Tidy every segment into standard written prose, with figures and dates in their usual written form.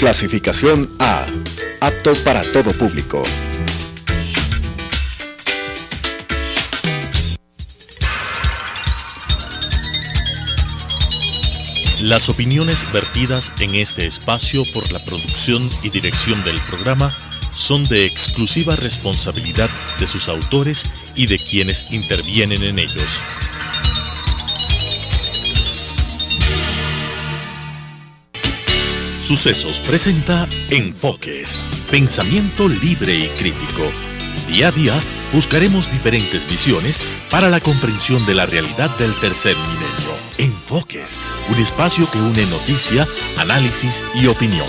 Clasificación A. Apto para todo público. Las opiniones vertidas en este espacio por la producción y dirección del programa son de exclusiva responsabilidad de sus autores y de quienes intervienen en ellos. Sucesos presenta Enfoques, pensamiento libre y crítico. Día a día buscaremos diferentes visiones para la comprensión de la realidad del tercer milenio. Enfoques, un espacio que une noticia, análisis y opinión.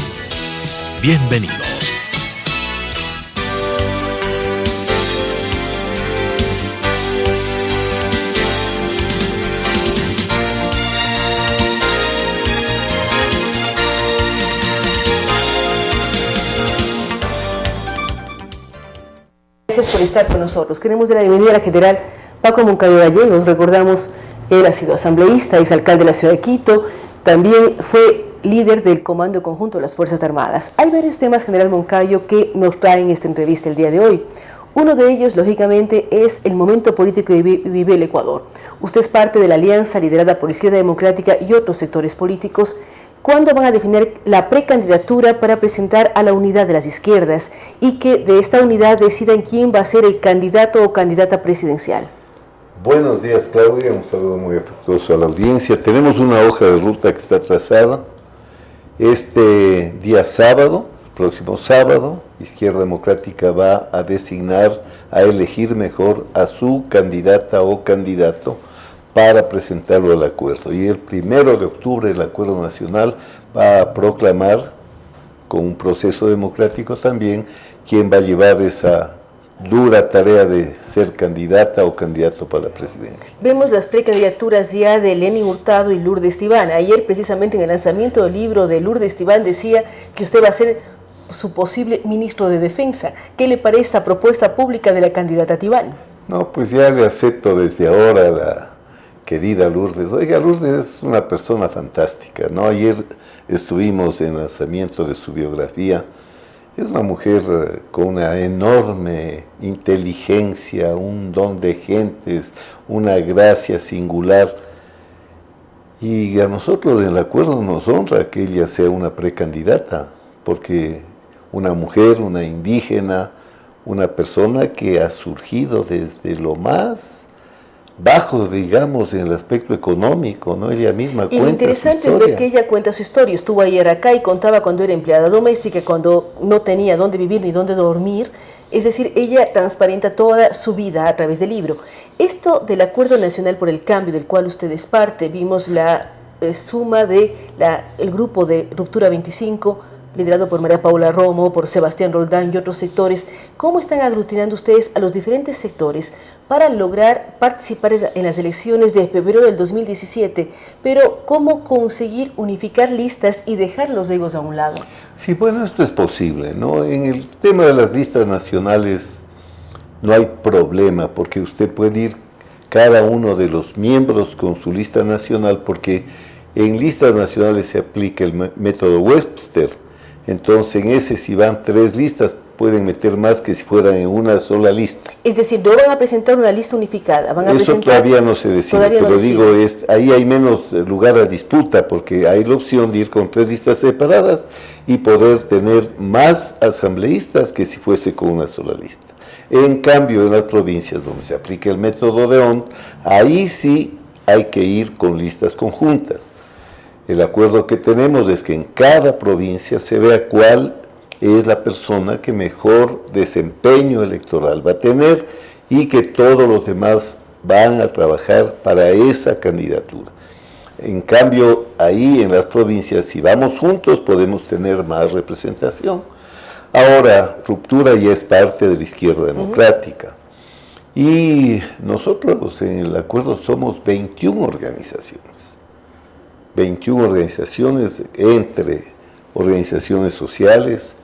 Bienvenidos. Gracias por estar con nosotros. Queremos dar la bienvenida a la general Paco Moncayo Gallegos. Recordamos, él ha sido asambleísta, es alcalde de la ciudad de Quito, también fue líder del Comando Conjunto de las Fuerzas Armadas. Hay varios temas, general Moncayo, que nos traen esta entrevista el día de hoy. Uno de ellos, lógicamente, es el momento político que vive el Ecuador. Usted es parte de la alianza liderada por Izquierda Democrática y otros sectores políticos. ¿Cuándo van a definir la precandidatura para presentar a la unidad de las izquierdas y que de esta unidad decidan quién va a ser el candidato o candidata presidencial? Buenos días, Claudia, un saludo muy afectuoso a la audiencia. Tenemos una hoja de ruta que está trazada. Este día sábado, próximo sábado, Izquierda Democrática va a designar, a elegir mejor a su candidata o candidato para presentarlo al acuerdo. Y el 1 de octubre el Acuerdo Nacional va a proclamar, con un proceso democrático también, quién va a llevar esa dura tarea de ser candidata o candidato para la presidencia. Vemos las precandidaturas ya de Lenín Hurtado y Lourdes Tibán. Ayer, precisamente en el lanzamiento del libro de Lourdes Tibán, decía que usted va a ser su posible ministro de Defensa. ¿Qué le parece esta propuesta pública de la candidata Tibán? No, pues ya le acepto desde ahora la querida Lourdes. Oiga, Lourdes es una persona fantástica, ¿no? Ayer estuvimos en el lanzamiento de su biografía. Es una mujer con una enorme inteligencia, un don de gentes, una gracia singular. Y a nosotros en el acuerdo nos honra que ella sea una precandidata, porque una mujer, una indígena, una persona que ha surgido desde lo más bajo, digamos, en el aspecto económico, ¿no? Ella misma cuenta su historia. Y lo interesante es ver que ella cuenta su historia. Estuvo ayer acá y contaba cuando era empleada doméstica, cuando no tenía dónde vivir ni dónde dormir. Es decir, ella transparenta toda su vida a través del libro. Esto del Acuerdo Nacional por el Cambio, del cual usted es parte, vimos la suma de el grupo de Ruptura 25, liderado por María Paula Romo, por Sebastián Roldán y otros sectores. ¿Cómo están aglutinando ustedes a los diferentes sectores para lograr participar en las elecciones de febrero del 2017? Pero ¿cómo conseguir unificar listas y dejar los egos a un lado? Sí, bueno, esto es posible, ¿no? En el tema de las listas nacionales no hay problema, porque usted puede ir cada uno de los miembros con su lista nacional, porque en listas nacionales se aplica el método Webster. Entonces, en ese, si van 3 listas, pueden meter más que si fueran en una sola lista. Es decir, no van a presentar una lista unificada, van a Eso presentar... todavía no se decide, pero digo, ahí hay menos lugar a disputa, porque hay la opción de ir con 3 listas separadas y poder tener más asambleístas que si fuese con una sola lista. En cambio, en las provincias donde se aplica el método de Hont, ahí sí hay que ir con listas conjuntas. El acuerdo que tenemos es que en cada provincia se vea cuál es la persona que mejor desempeño electoral va a tener y que todos los demás van a trabajar para esa candidatura. En cambio, ahí en las provincias, si vamos juntos, podemos tener más representación. Ahora, Ruptura ya es parte de la Izquierda Democrática. Y nosotros en el acuerdo somos 21 organizaciones. 21 organizaciones entre organizaciones sociales,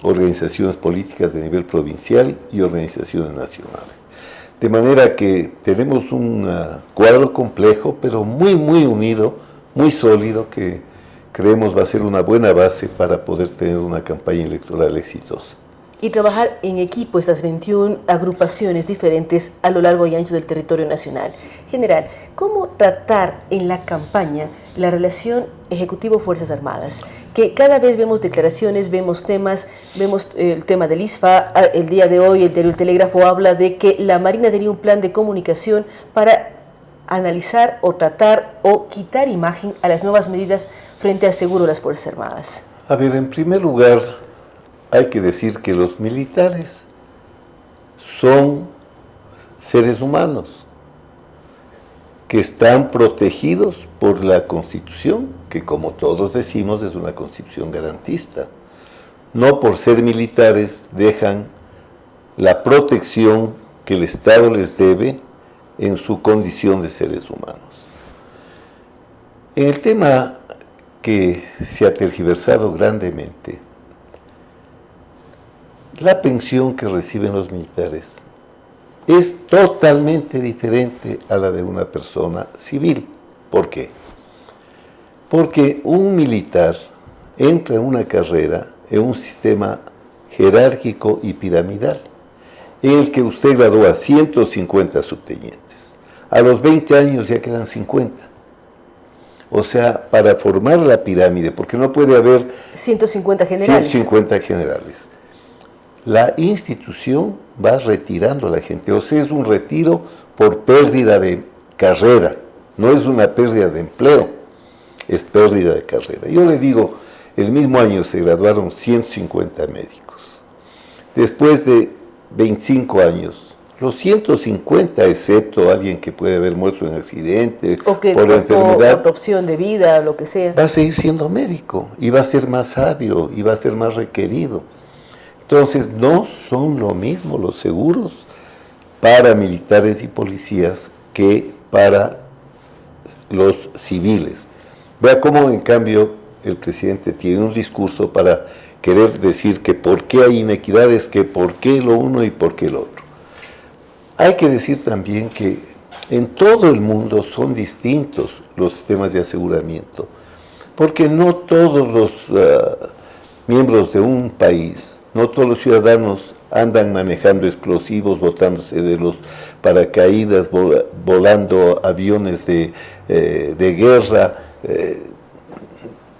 organizaciones políticas de nivel provincial y organizaciones nacionales. De manera que tenemos un cuadro complejo, pero muy unido, muy sólido, que creemos va a ser una buena base para poder tener una campaña electoral exitosa. Y trabajar en equipo estas 21 agrupaciones diferentes a lo largo y ancho del territorio nacional. General, ¿cómo tratar en la campaña la relación Ejecutivo-Fuerzas Armadas? Que cada vez vemos declaraciones, vemos temas, vemos el tema del ISFA. El día de hoy el diario El Telégrafo habla de que la Marina tenía un plan de comunicación para analizar o tratar o quitar imagen a las nuevas medidas frente al seguro de las Fuerzas Armadas. A ver, en primer lugar, hay que decir que los militares son seres humanos que están protegidos por la Constitución, que como todos decimos es una Constitución garantista. No por ser militares dejan la protección que el Estado les debe en su condición de seres humanos. En el tema que se ha tergiversado grandemente, la pensión que reciben los militares es totalmente diferente a la de una persona civil. ¿Por qué? Porque un militar entra en una carrera en un sistema jerárquico y piramidal, en el que usted gradúa 150 subtenientes. A los 20 años ya quedan 50. O sea, para formar la pirámide, porque no puede haber 150 generales. 150 generales. La institución va retirando a la gente, o sea, es un retiro por pérdida de carrera, no es una pérdida de empleo, es pérdida de carrera. Yo le digo, el mismo año se graduaron 150 médicos. Después de 25 años, los 150, excepto alguien que puede haber muerto en accidente o que por enfermedad, por opción de vida, lo que sea, va a seguir siendo médico y va a ser más sabio y va a ser más requerido. Entonces, no son lo mismo los seguros para militares y policías que para los civiles. Vea cómo, en cambio, el presidente tiene un discurso para querer decir que por qué hay inequidades, que por qué lo uno y por qué lo otro. Hay que decir también que en todo el mundo son distintos los sistemas de aseguramiento, porque no todos los miembros de un país, no todos los ciudadanos andan manejando explosivos, botándose de los paracaídas, volando aviones de guerra.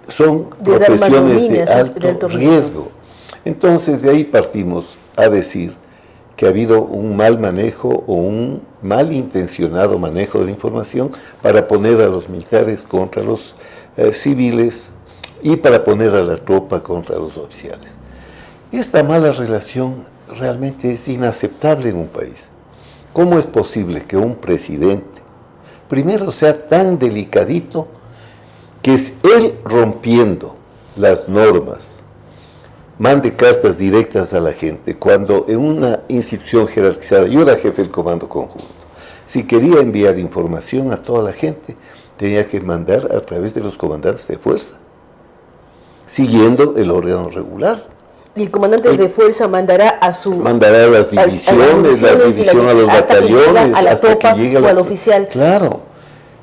Son profesiones de alto riesgo. Entonces, de ahí partimos a decir que ha habido un mal manejo o un malintencionado manejo de la información para poner a los militares contra los civiles y para poner a la tropa contra los oficiales. Esta mala relación realmente es inaceptable en un país. ¿Cómo es posible que un presidente, primero, sea tan delicadito que es él rompiendo las normas, mande cartas directas a la gente, cuando en una institución jerarquizada, yo era jefe del comando conjunto, si quería enviar información a toda la gente, tenía que mandar a través de los comandantes de fuerza, siguiendo el orden regular. Y el comandante de fuerza mandará a las divisiones, la división a los batallones, hasta que llegue al oficial. Claro,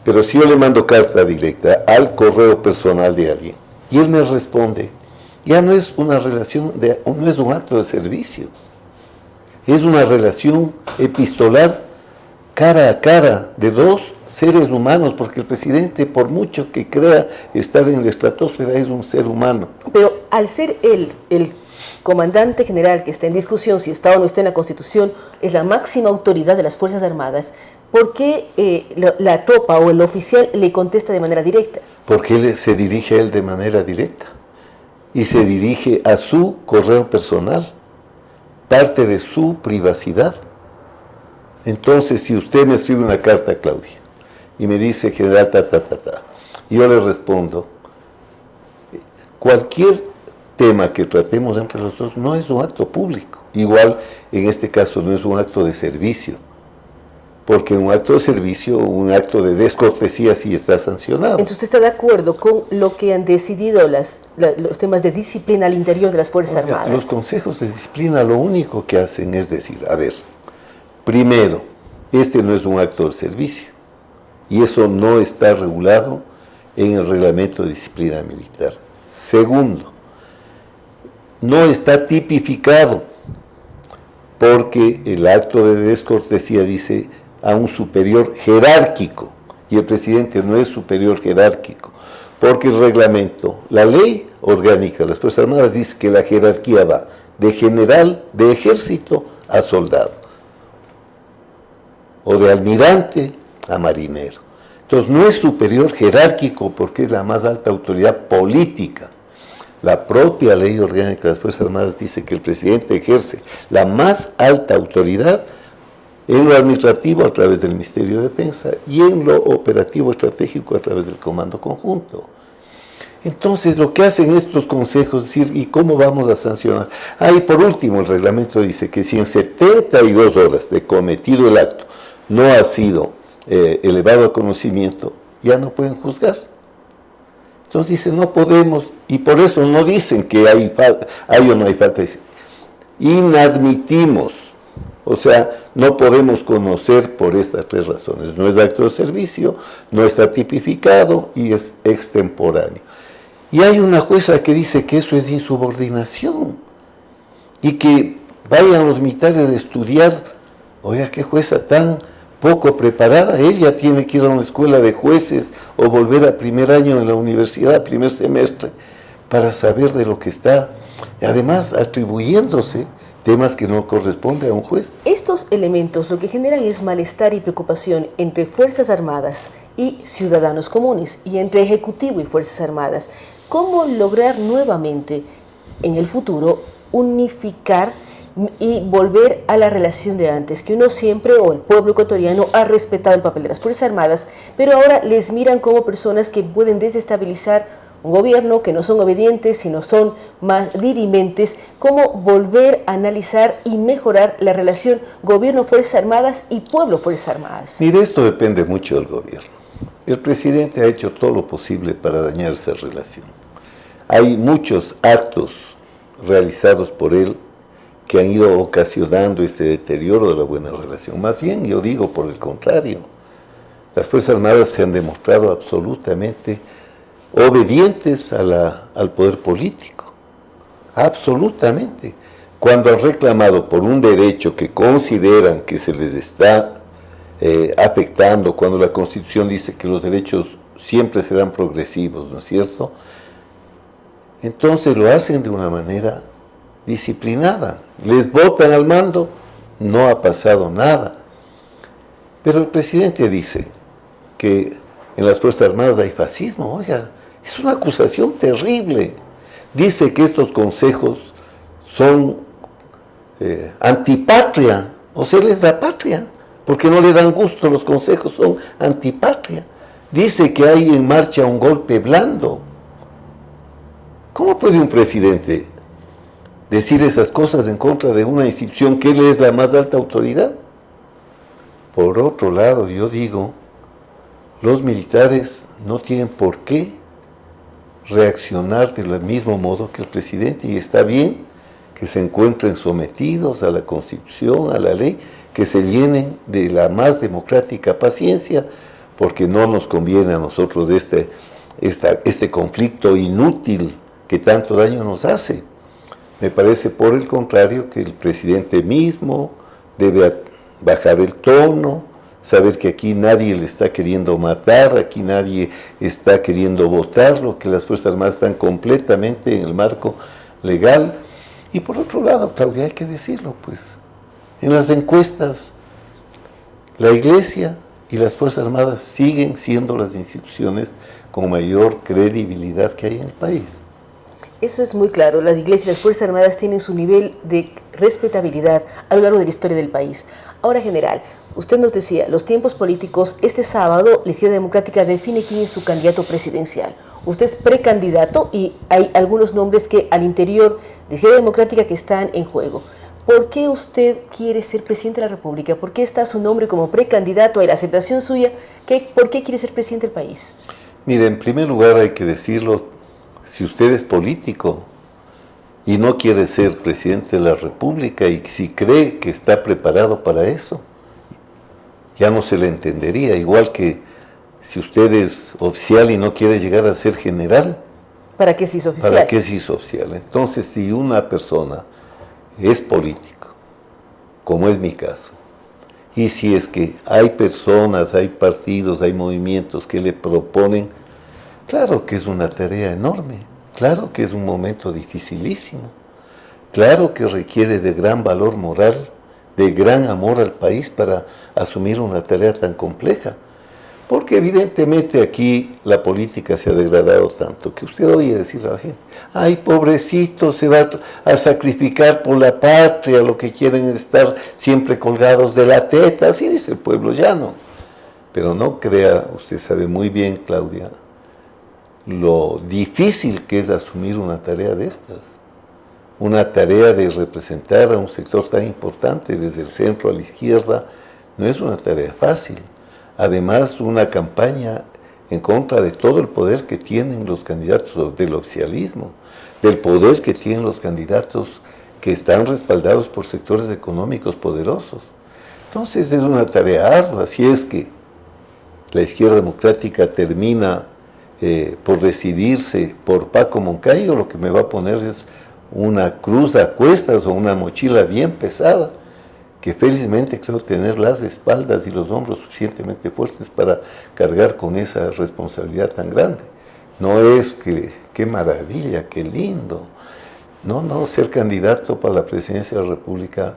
pero si yo le mando carta directa al correo personal de alguien y él me responde, ya no es una relación, no es un acto de servicio, es una relación epistolar cara a cara de dos seres humanos, porque el presidente, por mucho que crea estar en la estratosfera, es un ser humano. Pero al ser él el comandante general que está en discusión, si está o no está en la Constitución, es la máxima autoridad de las Fuerzas Armadas, ¿por qué la tropa o el oficial le contesta de manera directa? Porque él se dirige a él de manera directa y se dirige a su correo personal, parte de su privacidad. Entonces, si usted me escribe una carta a Claudia y me dice, general, y yo le respondo, cualquier tema que tratemos entre los dos no es un acto público. Igual, en este caso, no es un acto de servicio, porque un acto de servicio, un acto de descortesía sí está sancionado. Entonces, ¿usted está de acuerdo con lo que han decidido los temas de disciplina al interior de las Fuerzas Armadas? Los consejos de disciplina lo único que hacen es decir, a ver, primero, este no es un acto de servicio, y eso no está regulado en el reglamento de disciplina militar. Segundo, no está tipificado, porque el acto de descortesía dice a un superior jerárquico, y el presidente no es superior jerárquico, porque el reglamento, la ley orgánica de las Fuerzas Armadas dice que la jerarquía va de general de ejército a soldado, o de almirante a marinero. Entonces no es superior jerárquico porque es la más alta autoridad política. La propia ley orgánica de las Fuerzas Armadas dice que el presidente ejerce la más alta autoridad en lo administrativo a través del Ministerio de Defensa y en lo operativo estratégico a través del Comando Conjunto. Entonces lo que hacen estos consejos es decir, ¿y cómo vamos a sancionar? Y por último el reglamento dice que si en 72 horas de cometido el acto no ha sido elevado a conocimiento, ya no pueden juzgar. Entonces dicen, no podemos, y por eso no dicen que hay o no hay falta, dicen, inadmitimos, o sea, no podemos conocer por estas 3 razones. No es acto de servicio, no está tipificado y es extemporáneo. Y hay una jueza que dice que eso es insubordinación y que vayan los militares a estudiar. Oiga, qué jueza tan poco preparada, ella tiene que ir a una escuela de jueces o volver a primer año en la universidad, primer semestre, para saber de lo que está, además atribuyéndose temas que no corresponden a un juez. Estos elementos lo que generan es malestar y preocupación entre Fuerzas Armadas y ciudadanos comunes, y entre Ejecutivo y Fuerzas Armadas. ¿Cómo lograr nuevamente en el futuro unificar y volver a la relación de antes, que uno siempre, o el pueblo ecuatoriano, ha respetado el papel de las Fuerzas Armadas, pero ahora les miran como personas que pueden desestabilizar un gobierno, que no son obedientes, sino son más dirimentes? ¿Cómo volver a analizar y mejorar la relación gobierno-Fuerzas Armadas y pueblo-Fuerzas Armadas? Mire, esto depende mucho del gobierno. El presidente ha hecho todo lo posible para dañar esa relación. Hay muchos actos realizados por él que han ido ocasionando este deterioro de la buena relación. Más bien, yo digo por el contrario, las Fuerzas Armadas se han demostrado absolutamente obedientes al poder político, absolutamente. Cuando han reclamado por un derecho que consideran que se les está afectando, cuando la Constitución dice que los derechos siempre serán progresivos, ¿no es cierto? Entonces lo hacen de una manera disciplinada, les votan al mando, no ha pasado nada. Pero el presidente dice que en las Fuerzas Armadas hay fascismo. Oiga, es una acusación terrible. Dice que estos consejos son antipatria, o sea, él es la patria, porque no le dan gusto, los consejos son antipatria. Dice que hay en marcha un golpe blando. ¿Cómo puede un presidente decir esas cosas en contra de una institución que él es la más alta autoridad? Por otro lado, yo digo, los militares no tienen por qué reaccionar del mismo modo que el presidente, y está bien que se encuentren sometidos a la Constitución, a la ley, que se llenen de la más democrática paciencia, porque no nos conviene a nosotros de este conflicto inútil que tanto daño nos hace. Me parece, por el contrario, que el presidente mismo debe bajar el tono, saber que aquí nadie le está queriendo matar, aquí nadie está queriendo votarlo, que las Fuerzas Armadas están completamente en el marco legal. Y por otro lado, Claudia, hay que decirlo, pues, en las encuestas, la Iglesia y las Fuerzas Armadas siguen siendo las instituciones con mayor credibilidad que hay en el país. Eso es muy claro. La Iglesia y las Fuerzas Armadas tienen su nivel de respetabilidad a lo largo de la historia del país. Ahora, general, usted nos decía, los tiempos políticos, este sábado la Izquierda Democrática define quién es su candidato presidencial. Usted es precandidato y hay algunos nombres que al interior de Izquierda Democrática que están en juego. ¿Por qué usted quiere ser presidente de la República? ¿Por qué está su nombre como precandidato? ¿Hay la aceptación suya? ¿Por qué quiere ser presidente del país? Mire, en primer lugar hay que decirlo, si usted es político y no quiere ser presidente de la República y si cree que está preparado para eso, ya no se le entendería. Igual que Si usted es oficial y no quiere llegar a ser general, ¿para qué se hizo oficial? ¿Para qué se hizo oficial? Entonces, si una persona es político, como es mi caso, y si es que hay personas, hay partidos, hay movimientos que le proponen, claro que es una tarea enorme, claro que es un momento dificilísimo, claro que requiere de gran valor moral, de gran amor al país para asumir una tarea tan compleja. Porque evidentemente aquí la política se ha degradado tanto que usted oye decir a la gente, ay, pobrecito, se va a sacrificar por la patria, lo que quieren es estar siempre colgados de la teta, así dice el pueblo llano. Pero no crea, usted sabe muy bien, Claudia, lo difícil que es asumir una tarea de estas. Una tarea de representar a un sector tan importante desde el centro a la izquierda no es una tarea fácil. Además, una campaña en contra de todo el poder que tienen los candidatos del oficialismo, del poder que tienen los candidatos que están respaldados por sectores económicos poderosos. Entonces es una tarea ardua. Si es que la izquierda democrática termina por decidirse por Paco Moncayo, lo que me va a poner es una cruz a cuestas o una mochila bien pesada, que felizmente creo tener las espaldas y los hombros suficientemente fuertes para cargar con esa responsabilidad tan grande. No es que, qué maravilla, qué lindo. No, ser candidato para la presidencia de la República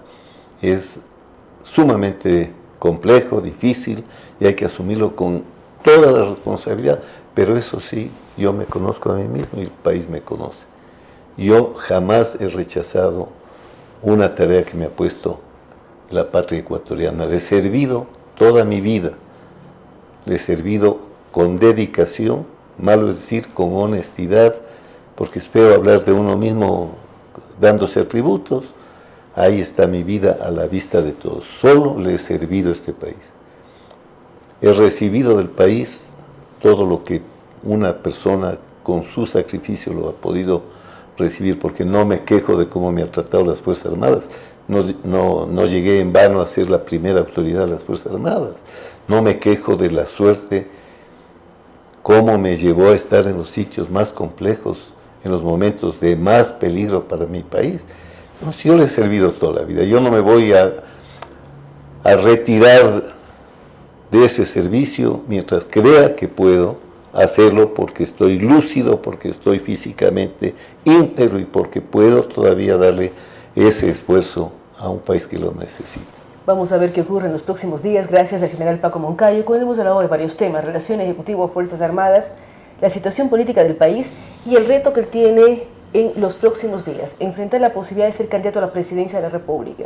es sumamente complejo, difícil, y hay que asumirlo con toda la responsabilidad, pero eso sí, yo me conozco a mí mismo y el país me conoce. Yo jamás he rechazado una tarea que me ha puesto la patria ecuatoriana. Le he servido toda mi vida, le he servido con dedicación, malo es decir, con honestidad, porque espero hablar de uno mismo dándose atributos. Ahí está mi vida a la vista de todos. Solo le he servido a este país. He recibido del país todo lo que una persona con su sacrificio lo ha podido recibir, porque no me quejo de cómo me han tratado las Fuerzas Armadas. No llegué en vano a ser la primera autoridad de las Fuerzas Armadas. No me quejo de la suerte, cómo me llevó a estar en los sitios más complejos, en los momentos de más peligro para mi país. No, si yo le he servido toda la vida, yo no me voy a retirar de ese servicio mientras crea que puedo hacerlo, porque estoy lúcido, porque estoy físicamente íntegro y porque puedo todavía darle ese esfuerzo a un país que lo necesita. Vamos a ver qué ocurre en los próximos días. Gracias al general Paco Moncayo. Con él hemos hablado de varios temas: relación Ejecutivo-Fuerzas Armadas, la situación política del país y el reto que él tiene en los próximos días: enfrentar la posibilidad de ser candidato a la presidencia de la República.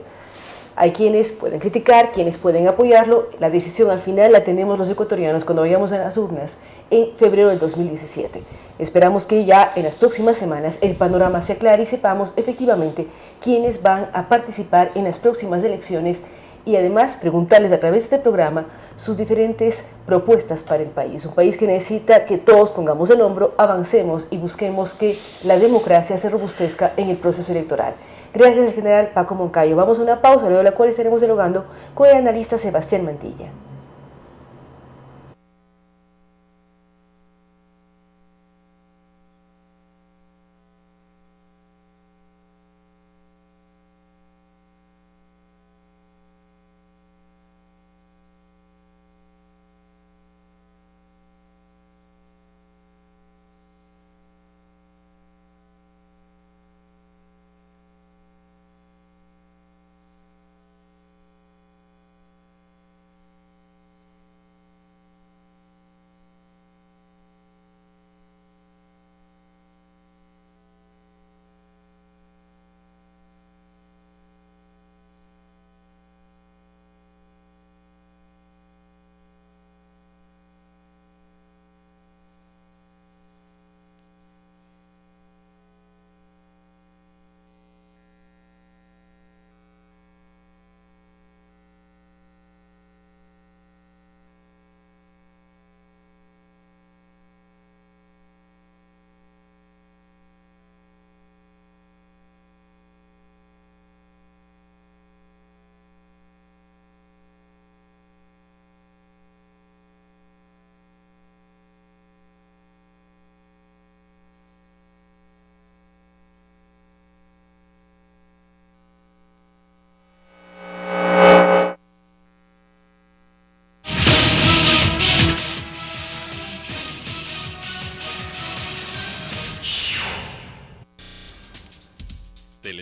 Hay quienes pueden criticar, quienes pueden apoyarlo. La decisión al final la tenemos los ecuatorianos cuando vayamos a las urnas en febrero del 2017. Esperamos que ya en las próximas semanas el panorama se aclare y sepamos efectivamente quiénes van a participar en las próximas elecciones, y además preguntarles a través de este programa sus diferentes propuestas para el país. Un país que necesita que todos pongamos el hombro, avancemos y busquemos que la democracia se robustezca en el proceso electoral. Gracias al general Paco Moncayo. Vamos a una pausa, luego de la cual estaremos dialogando con el analista Sebastián Mantilla.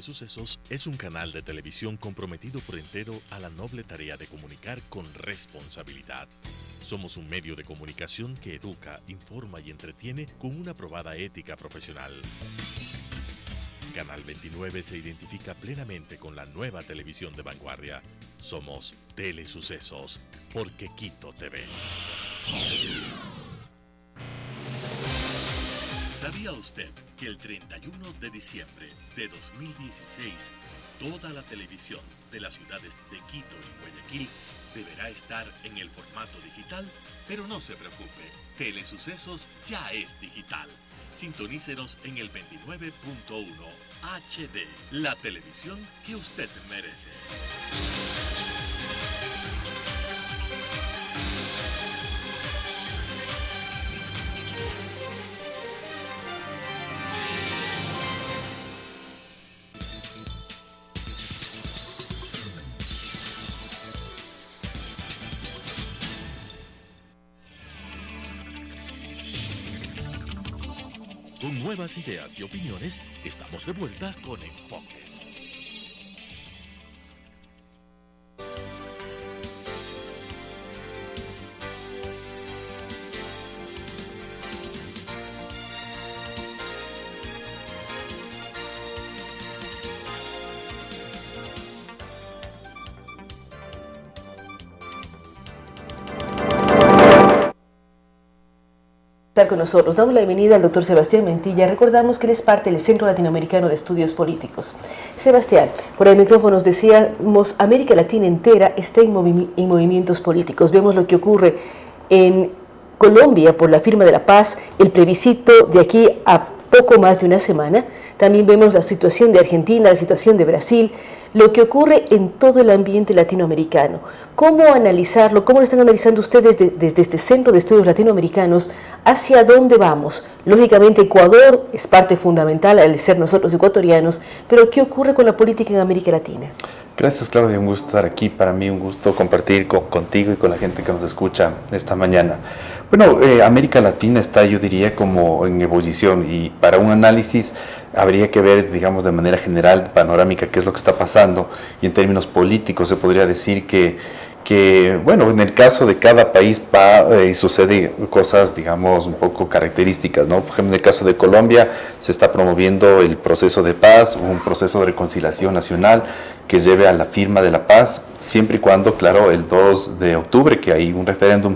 Telesucesos es un canal de televisión comprometido por entero a la noble tarea de comunicar con responsabilidad. Somos un medio de comunicación que educa, informa y entretiene con una probada ética profesional. Canal 29 se identifica plenamente con la nueva televisión de vanguardia. Somos Telesucesos, porque Quito TV. ¿Sabía usted que el 31 de diciembre de 2016 toda la televisión de las ciudades de Quito y Guayaquil deberá estar en el formato digital? Pero no se preocupe, Telesucesos ya es digital. Sintonícenos en el 29.1 HD, la televisión que usted merece. Con nuevas ideas y opiniones, estamos de vuelta con Enfoques. Con nosotros. Damos la bienvenida al doctor Sebastián Mentilla. Recordamos que él es parte del Centro Latinoamericano de Estudios Políticos. Sebastián, por el micrófono nos decíamos, América Latina entera está en movimientos políticos. Vemos lo que ocurre en Colombia por la firma de la paz, el plebiscito de aquí a poco más de una semana. También vemos la situación de Argentina, la situación de Brasil, lo que ocurre en todo el ambiente latinoamericano. ¿Cómo analizarlo? ¿Cómo lo están analizando ustedes desde este Centro de Estudios Latinoamericanos? ¿Hacia dónde vamos? Lógicamente Ecuador es parte fundamental al ser nosotros ecuatorianos, pero ¿qué ocurre con la política en América Latina? Gracias, Claudia, un gusto estar aquí. Para mí un gusto compartir contigo y con la gente que nos escucha esta mañana. Bueno, América Latina está, yo diría, como en ebullición, y para un análisis habría que ver, digamos, de manera general, panorámica, qué es lo que está pasando, y en términos políticos se podría decir que bueno, en el caso de cada país y sucede cosas, digamos, un poco características, ¿no? Por ejemplo, en el caso de Colombia se está promoviendo el proceso de paz, un proceso de reconciliación nacional que lleve a la firma de la paz, siempre y cuando, claro, el 2 de octubre, que hay un referéndum,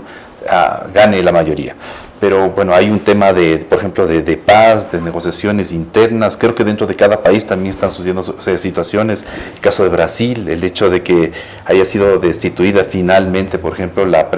gane la mayoría. Pero bueno, hay un tema por ejemplo, de paz, de negociaciones internas. Creo que dentro de cada país también están sucediendo situaciones. El caso de Brasil, el hecho de que haya sido destituida finalmente, por ejemplo, la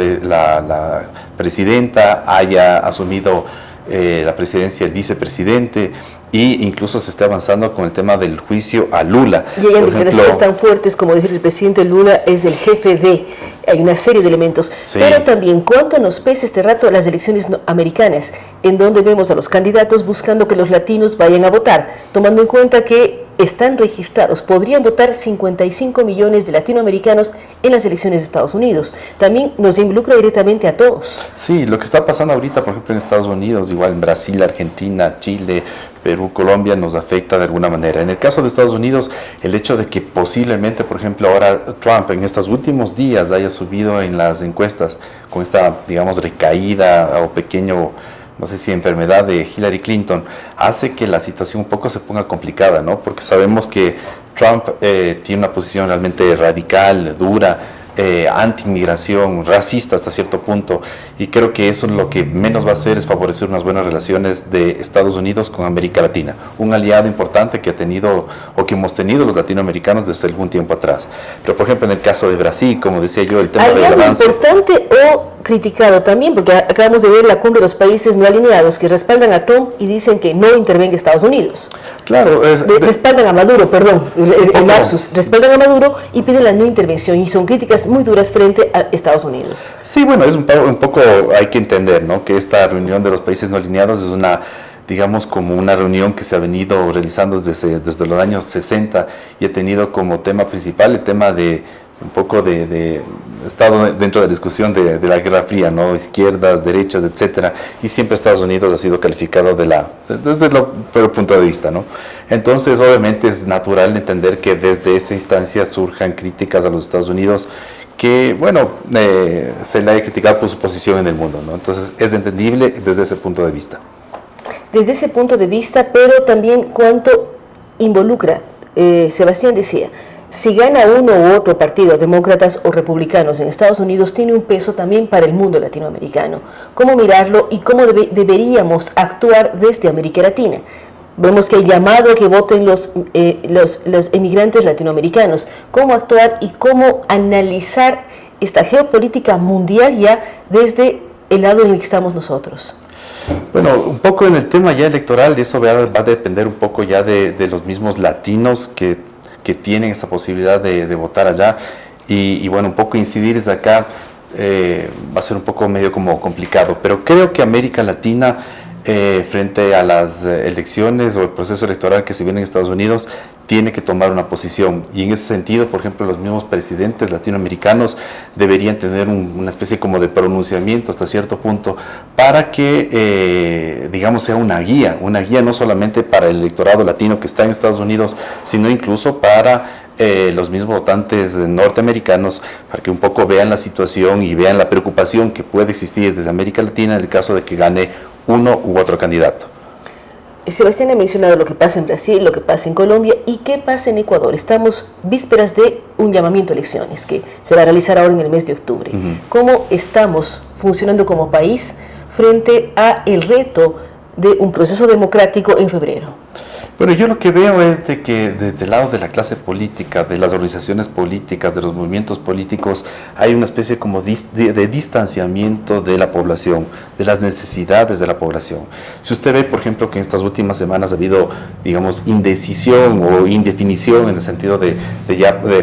presidenta, haya asumido la presidencia el vicepresidente, y incluso se está avanzando con el tema del juicio a Lula. Y hay declaraciones tan fuertes como decir el presidente Lula es el jefe de... Hay una serie de elementos, sí. Pero también cuánto nos pesa este rato las elecciones americanas, en donde vemos a los candidatos buscando que los latinos vayan a votar, tomando en cuenta que están registrados, podrían votar 55 millones de latinoamericanos en las elecciones de Estados Unidos. También nos involucra directamente a todos. Sí, lo que está pasando ahorita, por ejemplo, en Estados Unidos, igual en Brasil, Argentina, Chile, Perú, Colombia, nos afecta de alguna manera. En el caso de Estados Unidos, el hecho de que posiblemente, por ejemplo, ahora Trump en estos últimos días haya subido en las encuestas con esta, digamos, recaída o pequeño, no sé si enfermedad de Hillary Clinton, hace que la situación un poco se ponga complicada, ¿no? Porque sabemos que Trump tiene una posición realmente radical, dura, anti-inmigración, racista hasta cierto punto, y creo que eso lo que menos va a hacer es favorecer unas buenas relaciones de Estados Unidos con América Latina, un aliado importante que ha tenido o que hemos tenido los latinoamericanos desde algún tiempo atrás. Pero por ejemplo en el caso de Brasil, como decía yo, el tema de relevancia importante o criticado también, porque acabamos de ver la cumbre de los países no alineados que respaldan a Trump y dicen que no intervenga Estados Unidos. Claro, respaldan a Maduro, perdón, el lapsus, respaldan a Maduro y piden la no intervención, y son críticas muy duras frente a Estados Unidos. Sí, bueno, es un poco hay que entender, ¿no?, que esta reunión de los países no alineados es una, digamos, como una reunión que se ha venido realizando desde los años 60 y ha tenido como tema principal el tema de un poco he estado dentro de la discusión de la Guerra Fría, ¿no? Izquierdas, derechas, etcétera, y siempre Estados Unidos ha sido calificado desde el peor punto de vista, ¿no? Entonces, obviamente es natural entender que desde esa instancia surjan críticas a los Estados Unidos, que, bueno, se le ha criticado por su posición en el mundo, ¿no? Entonces, es entendible desde ese punto de vista. Desde ese punto de vista, pero también cuánto involucra, Sebastián decía, si gana uno u otro partido, demócratas o republicanos en Estados Unidos, tiene un peso también para el mundo latinoamericano. ¿Cómo mirarlo y cómo deberíamos actuar desde América Latina? Vemos que hay llamado a que voten los emigrantes latinoamericanos. ¿Cómo actuar y cómo analizar esta geopolítica mundial ya desde el lado en el que estamos nosotros? Bueno, un poco en el tema ya electoral, eso va a depender un poco ya de los mismos latinos que tienen esa posibilidad de votar allá, y bueno, un poco incidir desde acá va a ser un poco medio como complicado, pero creo que América Latina frente a las elecciones o el proceso electoral que se viene en Estados Unidos tiene que tomar una posición, y en ese sentido, por ejemplo, los mismos presidentes latinoamericanos deberían tener una especie como de pronunciamiento hasta cierto punto para que, digamos, sea una guía no solamente para el electorado latino que está en Estados Unidos, sino incluso para los mismos votantes norteamericanos, para que un poco vean la situación y vean la preocupación que puede existir desde América Latina en el caso de que gane uno u otro candidato. Sebastián ha mencionado lo que pasa en Brasil, lo que pasa en Colombia y qué pasa en Ecuador. Estamos vísperas de un llamamiento a elecciones que se va a realizar ahora en el mes de octubre. ¿Cómo estamos funcionando como país frente a el reto de un proceso democrático en febrero? Bueno, yo lo que veo es de que desde el lado de la clase política, de las organizaciones políticas, de los movimientos políticos, hay una especie como de distanciamiento de la población, de las necesidades de la población. Si usted ve, por ejemplo, que en estas últimas semanas ha habido, digamos, indecisión o indefinición en el sentido de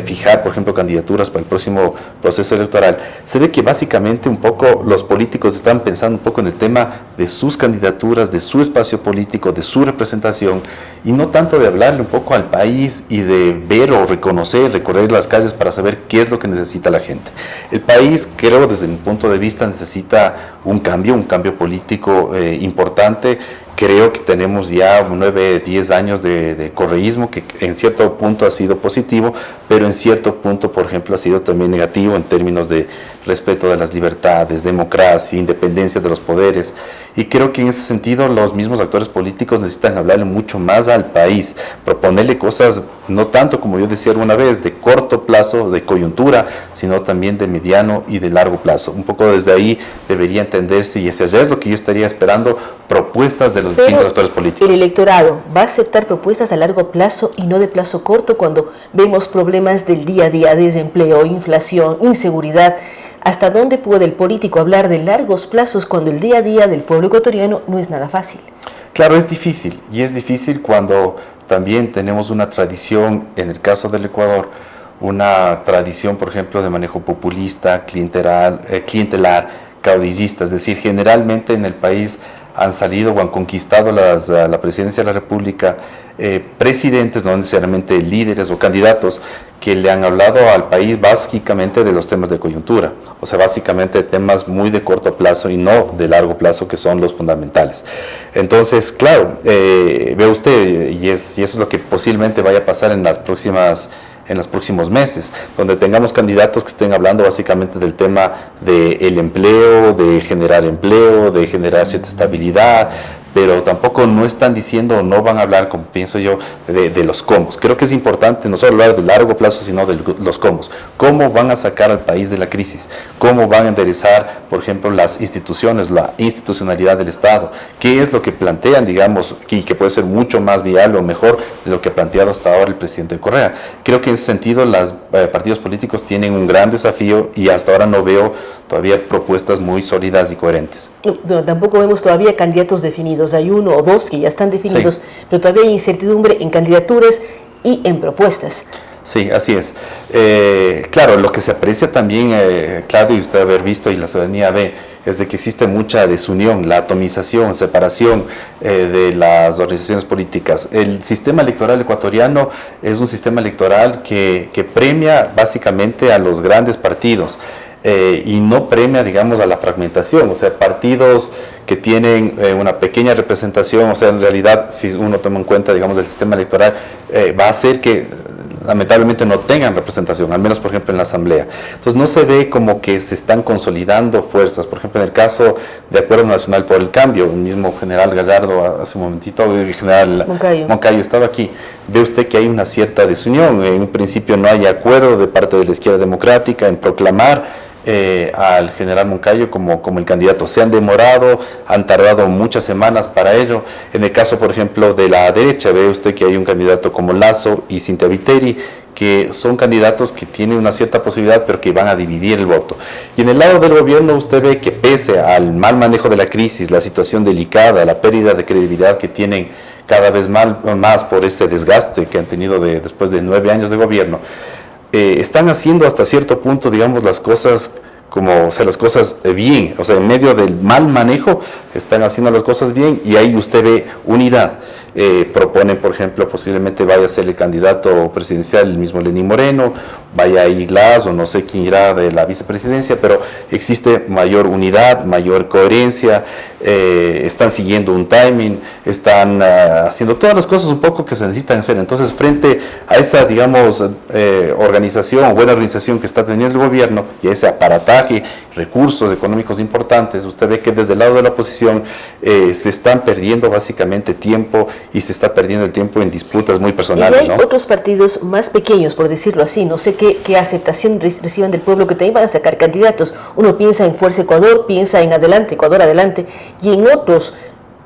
fijar, por ejemplo, candidaturas para el próximo proceso electoral, se ve que básicamente un poco los políticos están pensando un poco en el tema de sus candidaturas, de su espacio político, de su representación, y no tanto de hablarle un poco al país y de ver o reconocer, recorrer las calles para saber qué es lo que necesita la gente. El país, creo, desde mi punto de vista, necesita un cambio político importante. Creo que tenemos ya 9, 10 años de correísmo que en cierto punto ha sido positivo, pero en cierto punto, por ejemplo, ha sido también negativo en términos de respeto de las libertades, democracia, independencia de los poderes. Y creo que en ese sentido los mismos actores políticos necesitan hablarle mucho más al país, proponerle cosas no tanto, como yo decía alguna vez, de corto plazo, de coyuntura, sino también de mediano y de largo plazo. Un poco desde ahí debería entenderse, y hacia allá es lo que yo estaría esperando, propuestas de los distintos actores políticos. ¿El electorado va a aceptar propuestas a largo plazo y no de plazo corto cuando vemos problemas del día a día, desempleo, inflación, inseguridad? ¿Hasta dónde puede el político hablar de largos plazos cuando el día a día del pueblo ecuatoriano no es nada fácil? Claro, es difícil, y es difícil cuando también tenemos una tradición, en el caso del Ecuador, una tradición, por ejemplo, de manejo populista, clientelar, caudillista. Es decir, generalmente en el país han salido o han conquistado la presidencia de la República presidentes, no necesariamente líderes o candidatos, que le han hablado al país básicamente de los temas de coyuntura, o sea, básicamente temas muy de corto plazo y no de largo plazo, que son los fundamentales. Entonces, claro, ve usted, y eso es lo que posiblemente vaya a pasar en los próximos meses, donde tengamos candidatos que estén hablando básicamente del tema del empleo, de generar cierta estabilidad, pero tampoco no están diciendo o no van a hablar, como pienso yo, de los cómo. Creo que es importante no solo hablar de largo plazo, sino de los cómo. ¿Cómo van a sacar al país de la crisis? ¿Cómo van a enderezar, por ejemplo, las instituciones, la institucionalidad del Estado? ¿Qué es lo que plantean, digamos, y que puede ser mucho más viable o mejor de lo que ha planteado hasta ahora el presidente Correa? Creo que en ese sentido los partidos políticos tienen un gran desafío, y hasta ahora no veo todavía propuestas muy sólidas y coherentes. No, tampoco vemos todavía candidatos definidos. Hay uno o dos que ya están definidos, sí, pero todavía hay incertidumbre en candidaturas y en propuestas. Sí, así es. Claro, lo que se aprecia también, Claudio, y usted haber visto y la ciudadanía ve, es de que existe mucha desunión, la atomización, separación de las organizaciones políticas. El sistema electoral ecuatoriano es un sistema electoral que premia básicamente a los grandes partidos. Y no premia, digamos, a la fragmentación, o sea, partidos que tienen una pequeña representación, o sea, en realidad, si uno toma en cuenta, digamos, el sistema electoral, va a hacer que lamentablemente no tengan representación, al menos, por ejemplo, en la Asamblea. Entonces, no se ve como que se están consolidando fuerzas. Por ejemplo, en el caso de Acuerdo Nacional por el Cambio, el mismo general Gallardo, hace un momentito, el general Moncayo estaba aquí, ve usted que hay una cierta desunión. En un principio no hay acuerdo de parte de la izquierda democrática en proclamar al general Moncayo como el candidato. Se han demorado, han tardado muchas semanas para ello. En el caso, por ejemplo, de la derecha, ve usted que hay un candidato como Lasso y Cintia Viteri, que son candidatos que tienen una cierta posibilidad, pero que van a dividir el voto. Y en el lado del gobierno usted ve que pese al mal manejo de la crisis, la situación delicada, la pérdida de credibilidad que tienen cada vez más por este desgaste que han tenido después de 9 años de gobierno, están haciendo hasta cierto punto, digamos, las cosas las cosas bien, o sea, en medio del mal manejo, están haciendo las cosas bien, y ahí usted ve unidad. Proponen, por ejemplo, posiblemente vaya a ser el candidato presidencial el mismo Lenín Moreno, vaya a ir Glass, o no sé quién irá de la vicepresidencia, pero existe mayor unidad, mayor coherencia, están siguiendo un timing, están haciendo todas las cosas un poco que se necesitan hacer. Entonces, frente a esa, digamos, buena organización que está teniendo el gobierno, y a ese aparataje, recursos económicos importantes, usted ve que desde el lado de la oposición se están perdiendo básicamente tiempo, y se está perdiendo el tiempo en disputas muy personales. Y hay otros partidos más pequeños, por decirlo así, no sé qué aceptación reciban del pueblo, que también van a sacar candidatos. Uno piensa en Fuerza Ecuador, piensa en Ecuador Adelante, y en otros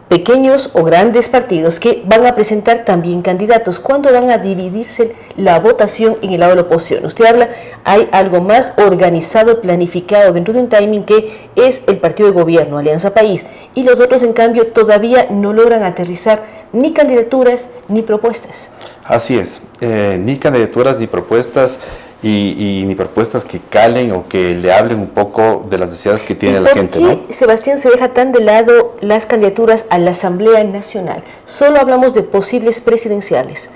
pequeños o grandes partidos que van a presentar también candidatos. ¿Cuándo van a dividirse la votación en el lado de la oposición? Usted habla, hay algo más organizado, planificado dentro de un timing, que es el partido de gobierno, Alianza País, y los otros, en cambio, todavía no logran aterrizar ni candidaturas ni propuestas. Así es, ni candidaturas ni propuestas, y ni propuestas que calen o que le hablen un poco de las necesidades que tiene la gente, ¿no? ¿Por qué, Sebastián, se deja tan de lado las candidaturas a la Asamblea Nacional? Solo hablamos de posibles presidenciables,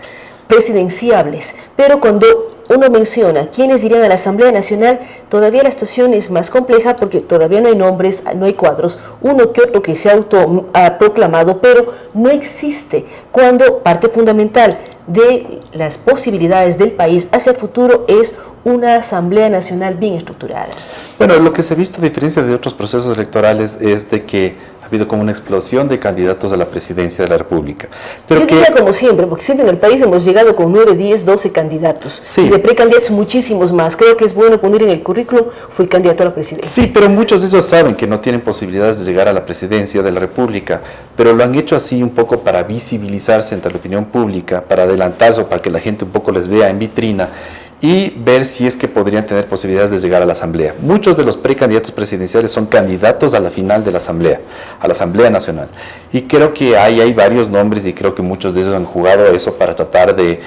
pero cuando uno menciona quiénes irían a la Asamblea Nacional, todavía la situación es más compleja, porque todavía no hay nombres, no hay cuadros, uno que otro que se ha proclamado, pero no existe, cuando parte fundamental de las posibilidades del país hacia el futuro es una Asamblea Nacional bien estructurada. Bueno, lo que se ha visto, a diferencia de otros procesos electorales, es de que ha habido como una explosión de candidatos a la presidencia de la República. Pero yo diría como siempre, porque siempre en el país hemos llegado con 9, 10, 12 candidatos. Sí. Y de precandidatos muchísimos más. Creo que es bueno poner en el currículum, fui candidato a la presidencia. Sí, pero muchos de ellos saben que no tienen posibilidades de llegar a la presidencia de la República, pero lo han hecho así un poco para visibilizarse ante la opinión pública, para adelantarse o para que la gente un poco les vea en vitrina, y ver si es que podrían tener posibilidades de llegar a la Asamblea. Muchos de los precandidatos presidenciales son candidatos a la final de la Asamblea, a la Asamblea Nacional. Y creo que hay varios nombres, y creo que muchos de ellos han jugado eso para tratar de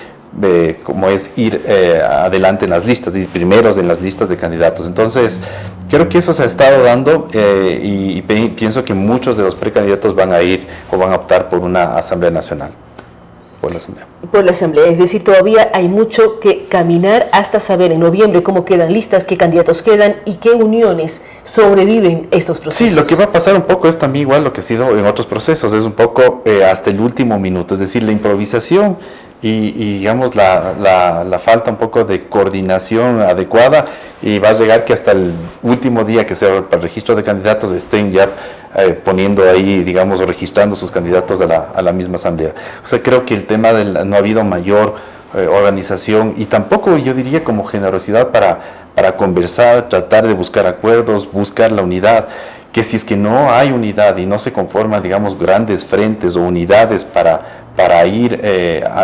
ir adelante en las listas, y primeros en las listas de candidatos. Entonces, creo que eso se ha estado dando, y pienso que muchos de los precandidatos van a ir o van a optar por una Asamblea Nacional. Por la Asamblea, es decir, todavía hay mucho que caminar hasta saber en noviembre cómo quedan listas, qué candidatos quedan y qué uniones sobreviven estos procesos. Sí, lo que va a pasar un poco es también igual lo que ha sido en otros procesos, es un poco hasta el último minuto, es decir, la improvisación y digamos la falta un poco de coordinación adecuada, y va a llegar que hasta el último día que sea para el registro de candidatos estén ya poniendo ahí, digamos, o registrando sus candidatos a la misma asamblea. O sea, creo que el tema no ha habido mayor organización, y tampoco, yo diría, como generosidad para conversar, tratar de buscar acuerdos, buscar la unidad, que si es que no hay unidad y no se conforman, digamos, grandes frentes o unidades para para ir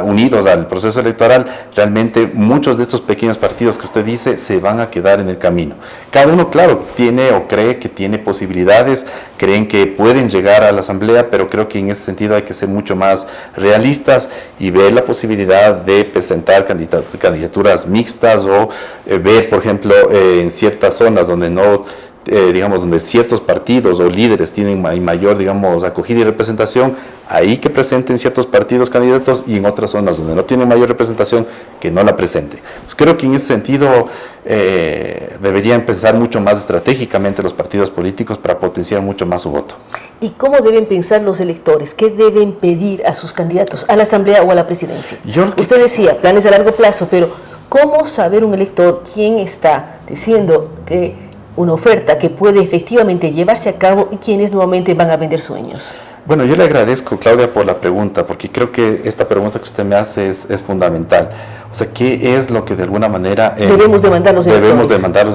unidos al proceso electoral, realmente muchos de estos pequeños partidos que usted dice se van a quedar en el camino. Cada uno, claro, tiene o cree que tiene posibilidades, creen que pueden llegar a la asamblea, pero creo que en ese sentido hay que ser mucho más realistas y ver la posibilidad de presentar candidaturas mixtas o ver, por ejemplo, en ciertas zonas donde no donde ciertos partidos o líderes tienen mayor, acogida y representación, ahí que presenten ciertos partidos candidatos, y en otras zonas donde no tienen mayor representación, que no la presenten. Entonces, creo que en ese sentido deberían pensar mucho más estratégicamente los partidos políticos para potenciar mucho más su voto. ¿Y cómo deben pensar los electores? ¿Qué deben pedir a sus candidatos, a la asamblea o a la presidencia? Usted decía, planes a largo plazo, pero ¿cómo saber un elector quién está diciendo que una oferta que puede efectivamente llevarse a cabo y quienes nuevamente van a vender sueños? Bueno, yo le agradezco, Claudia, por la pregunta, porque creo que esta pregunta que usted me hace es fundamental. O sea, ¿qué es lo que de alguna manera debemos demandar los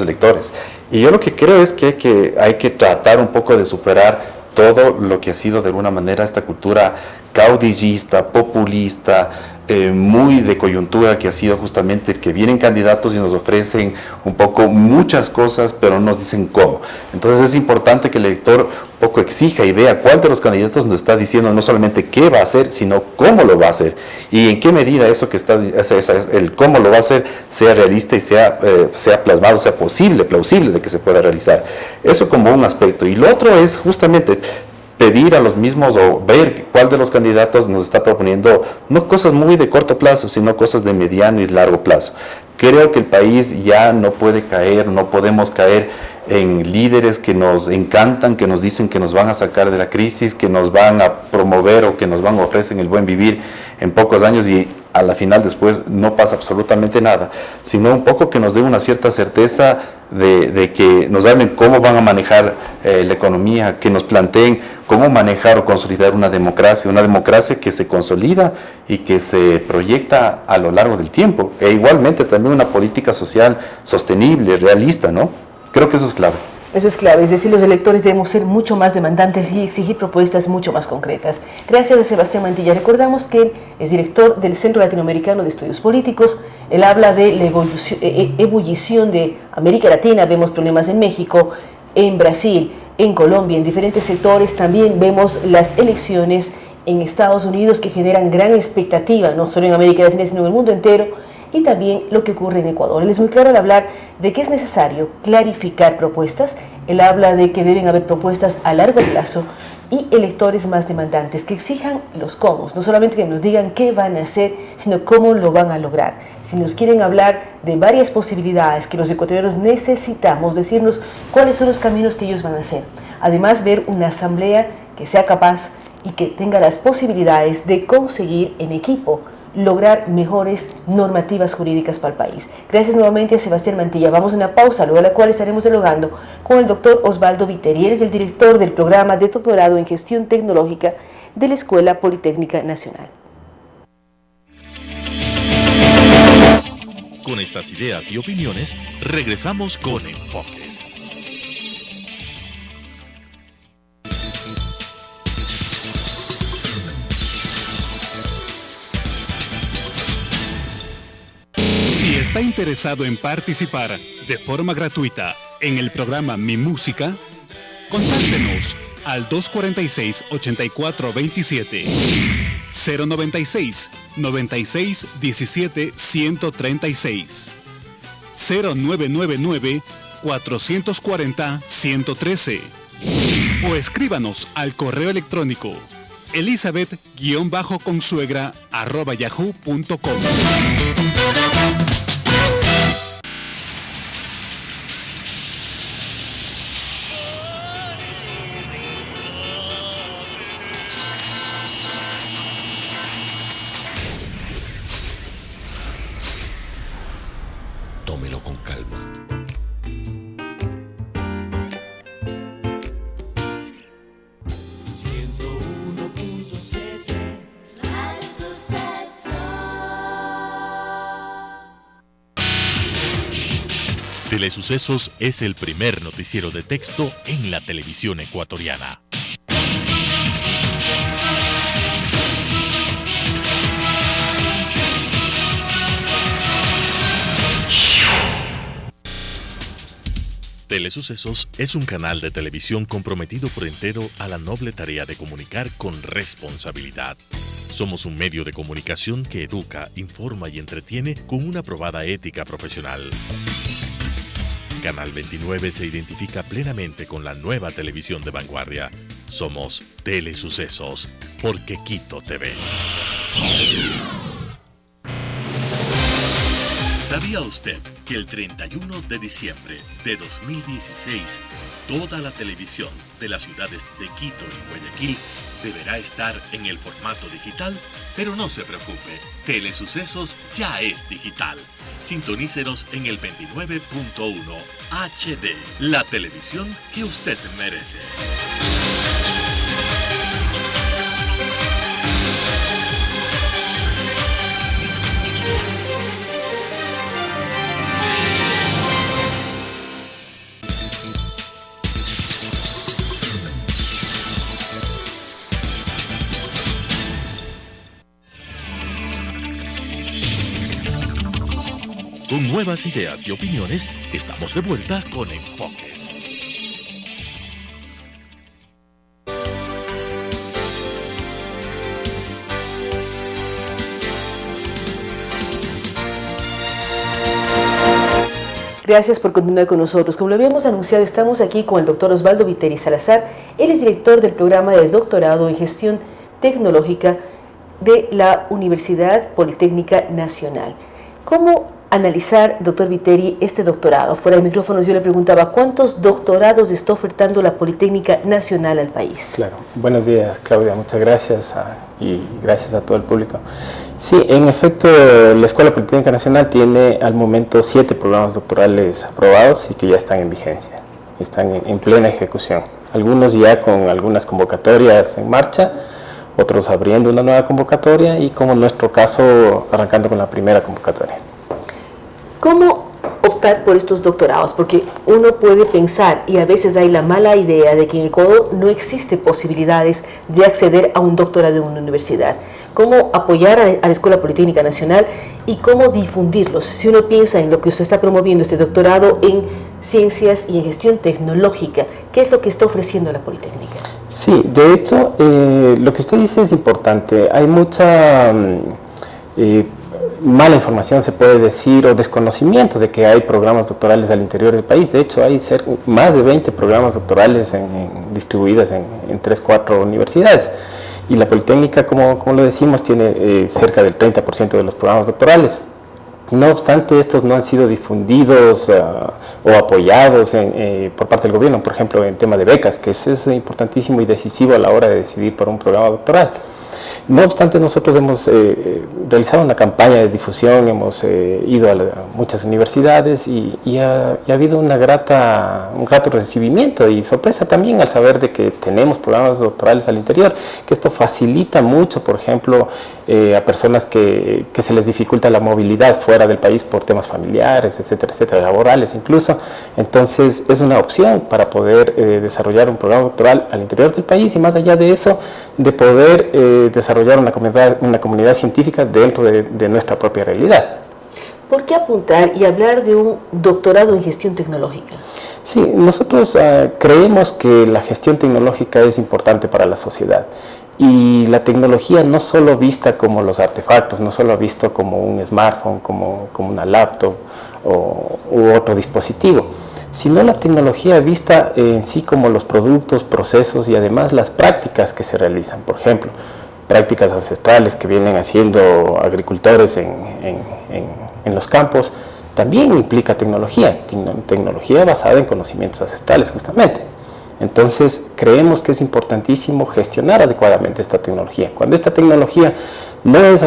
electores? Y yo lo que creo es que hay que tratar un poco de superar todo lo que ha sido de alguna manera esta cultura caudillista, populista, muy de coyuntura, que ha sido justamente el que vienen candidatos y nos ofrecen un poco muchas cosas, pero no nos dicen cómo. Entonces es importante que el elector un poco exija y vea cuál de los candidatos nos está diciendo no solamente qué va a hacer, sino cómo lo va a hacer, y en qué medida eso que está, el cómo lo va a hacer, sea realista y sea plasmado, sea plausible de que se pueda realizar. Eso como un aspecto. Y lo otro es justamente pedir a los mismos o ver cuál de los candidatos nos está proponiendo no cosas muy de corto plazo, sino cosas de mediano y largo plazo. Creo que el país ya no podemos caer en líderes que nos encantan, que nos dicen que nos van a sacar de la crisis, que nos van a promover o que nos van a ofrecer el buen vivir en pocos años, y a la final después no pasa absolutamente nada, sino un poco que nos den una cierta certeza de que nos hablen cómo van a manejar la economía, que nos planteen cómo manejar o consolidar una democracia que se consolida y que se proyecta a lo largo del tiempo, e igualmente también una política social sostenible, realista, ¿no? Creo que eso es clave. Eso es clave, es decir, los electores debemos ser mucho más demandantes y exigir propuestas mucho más concretas. Gracias a Sebastián Mantilla. Recordamos que él es director del Centro Latinoamericano de Estudios Políticos. Él habla de la ebullición de América Latina. Vemos problemas en México, en Brasil, en Colombia, en diferentes sectores. También vemos las elecciones en Estados Unidos que generan gran expectativa, no solo en América Latina, sino en el mundo entero. Y también lo que ocurre en Ecuador. Él es muy claro al hablar de que es necesario clarificar propuestas. Él habla de que deben haber propuestas a largo plazo y electores más demandantes que exijan los cómo, no solamente que nos digan qué van a hacer, sino cómo lo van a lograr. Si nos quieren hablar de varias posibilidades que los ecuatorianos necesitamos, decirnos cuáles son los caminos que ellos van a hacer. Además, ver una asamblea que sea capaz y que tenga las posibilidades de conseguir en equipo lograr mejores normativas jurídicas para el país. Gracias nuevamente a Sebastián Mantilla. Vamos a una pausa, luego de la cual estaremos dialogando con el doctor Osvaldo Viteri. Él es el director del programa de doctorado en gestión tecnológica de la Escuela Politécnica Nacional. Con estas ideas y opiniones, regresamos con Enfoques. Si está interesado en participar de forma gratuita en el programa Mi Música, contáctenos al 246-8427, 096 96 17 136, 0999 440 113, o escríbanos al correo electrónico elizabeth-consuegra@yahoo.com. Tómelo con calma. Telesucesos es el primer noticiero de texto en la televisión ecuatoriana. Telesucesos es un canal de televisión comprometido por entero a la noble tarea de comunicar con responsabilidad. Somos un medio de comunicación que educa, informa y entretiene con una probada ética profesional. Canal 29 se identifica plenamente con la nueva televisión de vanguardia. Somos Telesucesos, porque Quito TV. ¿Sabía usted que el 31 de diciembre de 2016 toda la televisión de las ciudades de Quito y Guayaquil deberá estar en el formato digital? Pero no se preocupe, Telesucesos ya es digital. Sintonícenos en el 29.1 HD, la televisión que usted merece. Con nuevas ideas y opiniones, estamos de vuelta con Enfoques. Gracias por continuar con nosotros. Como lo habíamos anunciado, estamos aquí con el doctor Osvaldo Viteri Salazar. Él es director del programa de doctorado en gestión tecnológica de la Universidad Politécnica Nacional. ¿Cómo analizar, doctor Viteri, este doctorado? Fuera de micrófonos yo le preguntaba, ¿cuántos doctorados está ofertando la Politécnica Nacional al país? Claro, buenos días, Claudia, muchas gracias y gracias a todo el público. Sí, en efecto, la Escuela Politécnica Nacional tiene al momento 7 programas doctorales aprobados y que ya están en vigencia, están en plena ejecución. Algunos ya con algunas convocatorias en marcha, otros abriendo una nueva convocatoria y, como en nuestro caso, arrancando con la primera convocatoria. ¿Cómo optar por estos doctorados? Porque uno puede pensar, y a veces hay la mala idea de que en Ecuador no existe posibilidades de acceder a un doctorado en una universidad. ¿Cómo apoyar a la Escuela Politécnica Nacional y cómo difundirlos? Si uno piensa en lo que usted está promoviendo, este doctorado en ciencias y en gestión tecnológica, ¿qué es lo que está ofreciendo la Politécnica? Sí, de hecho, lo que usted dice es importante. Hay mucha mala información, se puede decir, o desconocimiento de que hay programas doctorales al interior del país. De hecho, hay más de 20 programas doctorales distribuidas en 3-4 universidades. Y la Politécnica, como lo decimos, tiene cerca del 30% de los programas doctorales. No obstante, estos no han sido difundidos o apoyados por parte del gobierno, por ejemplo, en tema de becas, que es importantísimo y decisivo a la hora de decidir por un programa doctoral. No obstante, nosotros hemos realizado una campaña de difusión, hemos ido a muchas universidades y ha habido un grato recibimiento y sorpresa también al saber de que tenemos programas doctorales al interior, que esto facilita mucho, por ejemplo, a personas que se les dificulta la movilidad fuera del país por temas familiares, etcétera, etcétera, laborales incluso. Entonces es una opción para poder desarrollar un programa doctoral al interior del país y, más allá de eso, de poder desarrollar una comunidad científica dentro de nuestra propia realidad. ¿Por qué apuntar y hablar de un doctorado en gestión tecnológica? Sí, nosotros creemos que la gestión tecnológica es importante para la sociedad. Y la tecnología no solo vista como los artefactos, no solo visto como un smartphone, como una laptop u otro dispositivo, sino la tecnología vista en sí como los productos, procesos y además las prácticas que se realizan. Por ejemplo, prácticas ancestrales que vienen haciendo agricultores en los campos, también implica tecnología basada en conocimientos ancestrales justamente. Entonces creemos que es importantísimo gestionar adecuadamente esta tecnología. Cuando esta tecnología no es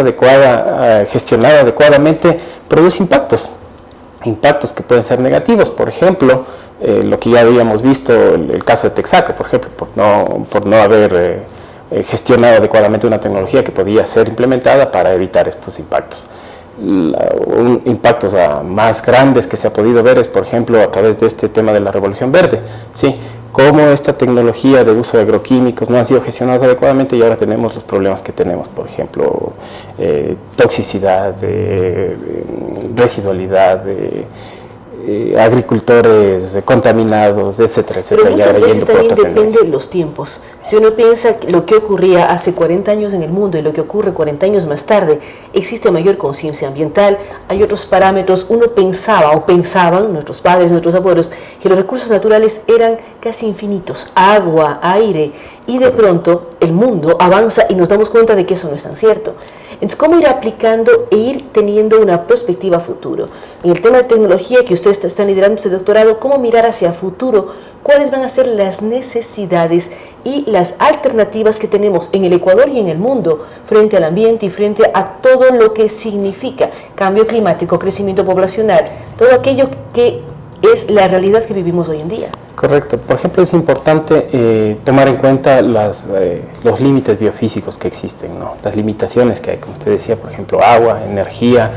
gestionada adecuadamente, produce impactos que pueden ser negativos. Por ejemplo, lo que ya habíamos visto, el caso de Texaco, por ejemplo, por no haber gestionado adecuadamente una tecnología que podía ser implementada para evitar estos impactos. Impactos más grandes que se ha podido ver es, por ejemplo, a través de este tema de la revolución verde, ¿sí? Cómo esta tecnología de uso de agroquímicos no ha sido gestionada adecuadamente y ahora tenemos los problemas que tenemos, por ejemplo, toxicidad, residualidad, agricultores contaminados, etcétera, etcétera. Pero muchas veces también depende de los tiempos. Si uno piensa lo que ocurría hace 40 años en el mundo y lo que ocurre 40 años más tarde, existe mayor conciencia ambiental, hay otros parámetros. Uno pensaba o pensaban, nuestros padres, nuestros abuelos, que los recursos naturales eran casi infinitos, agua, aire, y de pronto el mundo avanza y nos damos cuenta de que eso no es tan cierto. Entonces, ¿cómo ir aplicando e ir teniendo una perspectiva a futuro? En el tema de tecnología que ustedes están liderando este doctorado, ¿cómo mirar hacia futuro? ¿Cuáles van a ser las necesidades y las alternativas que tenemos en el Ecuador y en el mundo frente al ambiente y frente a todo lo que significa cambio climático, crecimiento poblacional, todo aquello que es la realidad que vivimos hoy en día? Correcto. Por ejemplo, es importante tomar en cuenta los límites biofísicos que existen, ¿no? Las limitaciones que hay, como usted decía, por ejemplo, agua, energía,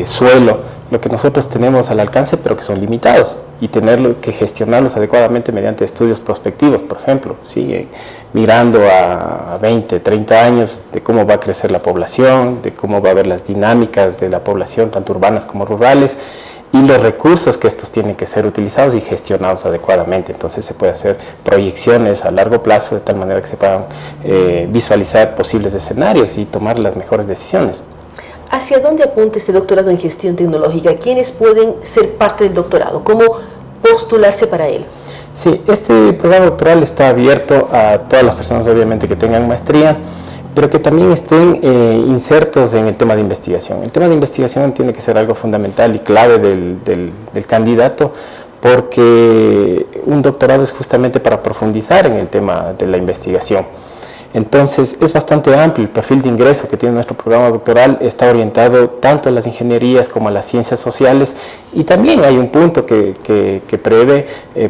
suelo, lo que nosotros tenemos al alcance, pero que son limitados, y tener que gestionarlos adecuadamente mediante estudios prospectivos, por ejemplo, ¿sí? Mirando a 20, 30 años de cómo va a crecer la población, de cómo va a haber las dinámicas de la población, tanto urbanas como rurales, y los recursos que estos tienen que ser utilizados y gestionados adecuadamente. Entonces se puede hacer proyecciones a largo plazo de tal manera que se puedan visualizar posibles escenarios y tomar las mejores decisiones. ¿Hacia dónde apunta este doctorado en gestión tecnológica? ¿Quiénes pueden ser parte del doctorado? ¿Cómo postularse para él? Sí, este programa doctoral está abierto a todas las personas, obviamente, que tengan maestría, pero que también estén insertos en el tema de investigación. El tema de investigación tiene que ser algo fundamental y clave del candidato, porque un doctorado es justamente para profundizar en el tema de la investigación. Entonces es bastante amplio el perfil de ingreso que tiene nuestro programa doctoral, está orientado tanto a las ingenierías como a las ciencias sociales, y también hay un punto que prevé,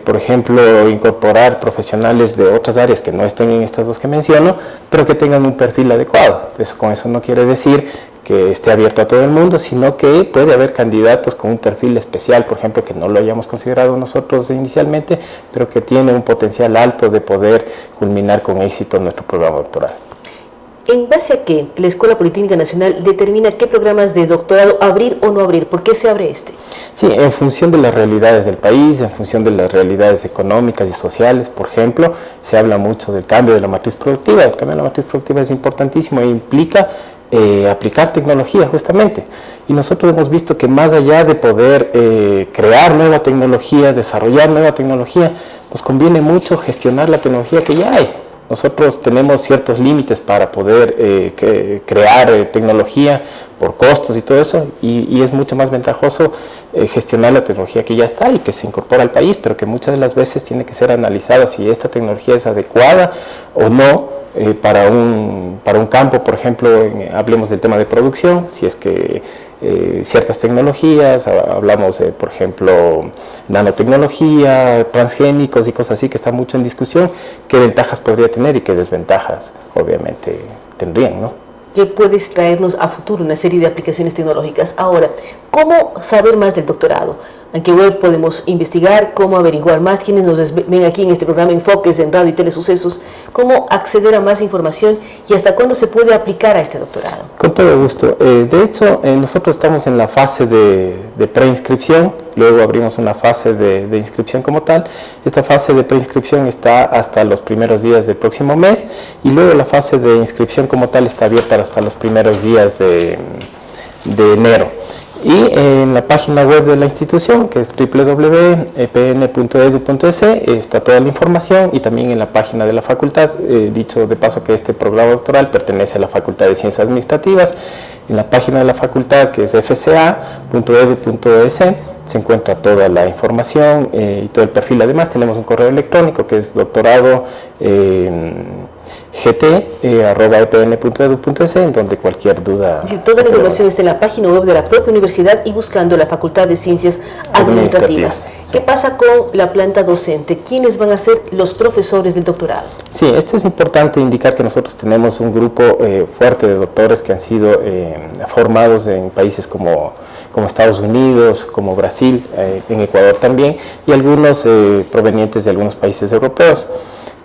por ejemplo, incorporar profesionales de otras áreas que no estén en estas dos que menciono, pero que tengan un perfil adecuado. Con eso no quiere decir que esté abierto a todo el mundo, sino que puede haber candidatos con un perfil especial, por ejemplo, que no lo hayamos considerado nosotros inicialmente, pero que tiene un potencial alto de poder culminar con éxito nuestro programa doctoral. ¿En base a qué la Escuela Politécnica Nacional determina qué programas de doctorado abrir o no abrir? ¿Por qué se abre este? Sí, en función de las realidades del país, en función de las realidades económicas y sociales. Por ejemplo, se habla mucho del cambio de la matriz productiva. El cambio de la matriz productiva es importantísimo e implica aplicar tecnología justamente, y nosotros hemos visto que más allá de poder crear nueva tecnología, desarrollar nueva tecnología, nos conviene mucho gestionar la tecnología que ya hay. Nosotros tenemos ciertos límites para poder crear tecnología por costos y todo eso, y es mucho más ventajoso gestionar la tecnología que ya está y que se incorpora al país, pero que muchas de las veces tiene que ser analizada si esta tecnología es adecuada o no para un campo. Por ejemplo, hablemos del tema de producción, si es que ciertas tecnologías, hablamos por ejemplo nanotecnología, transgénicos y cosas así que están mucho en discusión, qué ventajas podría tener y qué desventajas obviamente tendrían, ¿no? Que puedes traernos a futuro una serie de aplicaciones tecnológicas. Ahora, ¿cómo saber más del doctorado? ¿En qué web podemos investigar? ¿Cómo averiguar más? ¿Quiénes nos ven aquí en este programa Enfoques en Radio y Telesucesos? ¿Cómo acceder a más información y hasta cuándo se puede aplicar a este doctorado? Con todo gusto. De hecho, nosotros estamos en la fase de preinscripción, luego abrimos una fase de inscripción como tal. Esta fase de preinscripción está hasta los primeros días del próximo mes, y luego la fase de inscripción como tal está abierta hasta los primeros días de enero. Y en la página web de la institución, que es www.epn.edu.es, está toda la información, y también en la página de la facultad. Dicho de paso que este programa doctoral pertenece a la Facultad de Ciencias Administrativas. En la página de la facultad, que es fca.edu.es, se encuentra toda la información y todo el perfil. Además tenemos un correo electrónico que es doctorado.gt@epn.edu.es, en donde cualquier duda... Toda la información está en la página web de la propia universidad y buscando la Facultad de Ciencias Administrativas. Sí. ¿Qué pasa con la planta docente? ¿Quiénes van a ser los profesores del doctorado? Sí, esto es importante indicar que nosotros tenemos un grupo fuerte de doctores que han sido formados en países como Estados Unidos, como Brasil, en Ecuador también, y algunos provenientes de algunos países europeos.